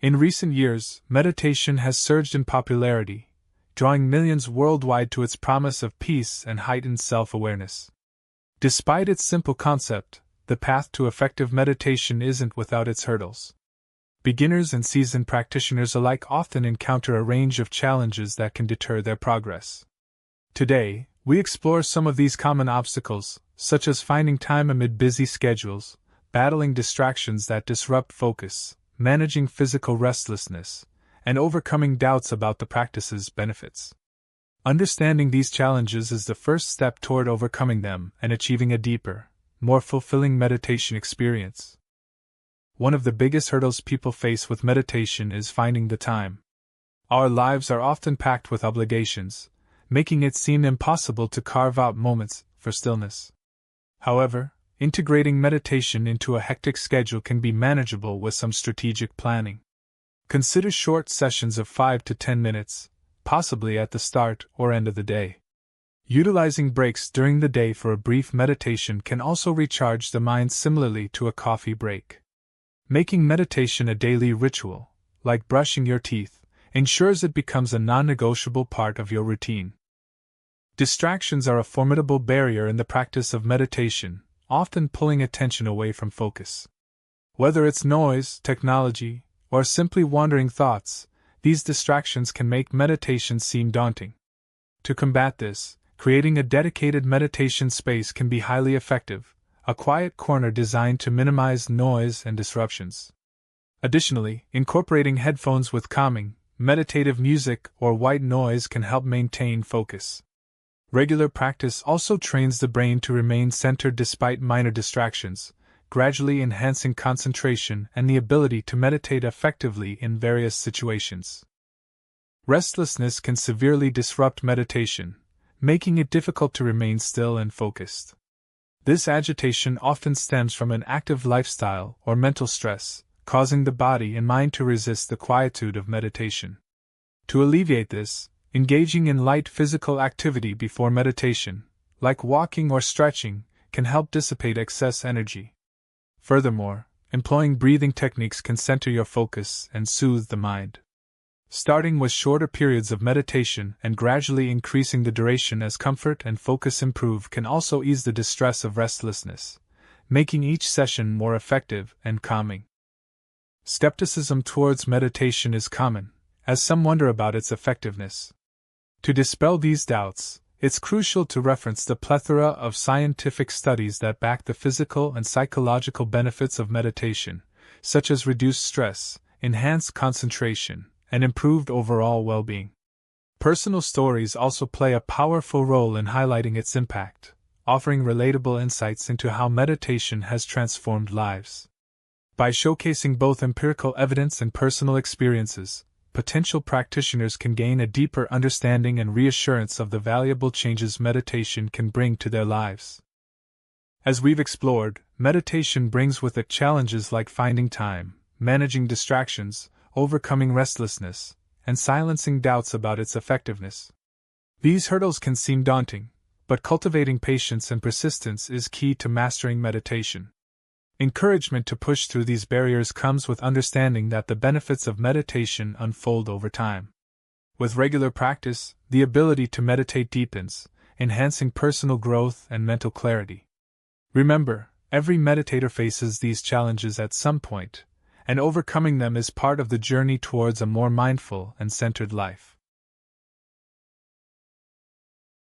In recent years, meditation has surged in popularity, drawing millions worldwide to its promise of peace and heightened self-awareness. Despite its simple concept, the path to effective meditation isn't without its hurdles. Beginners and seasoned practitioners alike often encounter a range of challenges that can deter their progress. Today, we explore some of these common obstacles, such as finding time amid busy schedules, battling distractions that disrupt focus, managing physical restlessness, and overcoming doubts about the practice's benefits. Understanding these challenges is the first step toward overcoming them and achieving a deeper, more fulfilling meditation experience. One of the biggest hurdles people face with meditation is finding the time. Our lives are often packed with obligations, making it seem impossible to carve out moments for stillness. However, integrating meditation into a hectic schedule can be manageable with some strategic planning. Consider short sessions of 5 to 10 minutes, possibly at the start or end of the day. Utilizing breaks during the day for a brief meditation can also recharge the mind similarly to a coffee break. Making meditation a daily ritual, like brushing your teeth, ensures it becomes a non-negotiable part of your routine. Distractions are a formidable barrier in the practice of meditation, often pulling attention away from focus. Whether it's noise, technology, or simply wandering thoughts, these distractions can make meditation seem daunting. To combat this, creating a dedicated meditation space can be highly effective, a quiet corner designed to minimize noise and disruptions. Additionally, incorporating headphones with calming, meditative music or white noise can help maintain focus. Regular practice also trains the brain to remain centered despite minor distractions, gradually enhancing concentration and the ability to meditate effectively in various situations. Restlessness can severely disrupt meditation, making it difficult to remain still and focused. This agitation often stems from an active lifestyle or mental stress, causing the body and mind to resist the quietude of meditation. To alleviate this, engaging in light physical activity before meditation, like walking or stretching, can help dissipate excess energy. Furthermore, employing breathing techniques can center your focus and soothe the mind. Starting with shorter periods of meditation and gradually increasing the duration as comfort and focus improve can also ease the distress of restlessness, making each session more effective and calming. Skepticism towards meditation is common, as some wonder about its effectiveness. To dispel these doubts, it's crucial to reference the plethora of scientific studies that back the physical and psychological benefits of meditation, such as reduced stress, enhanced concentration, and improved overall well-being. Personal stories also play a powerful role in highlighting its impact, offering relatable insights into how meditation has transformed lives. By showcasing both empirical evidence and personal experiences, potential practitioners can gain a deeper understanding and reassurance of the valuable changes meditation can bring to their lives. As we've explored, meditation brings with it challenges like finding time, managing distractions, overcoming restlessness, and silencing doubts about its effectiveness. These hurdles can seem daunting, but cultivating patience and persistence is key to mastering meditation. Encouragement to push through these barriers comes with understanding that the benefits of meditation unfold over time. With regular practice, the ability to meditate deepens, enhancing personal growth and mental clarity. Remember, every meditator faces these challenges at some point, and overcoming them is part of the journey towards a more mindful and centered life.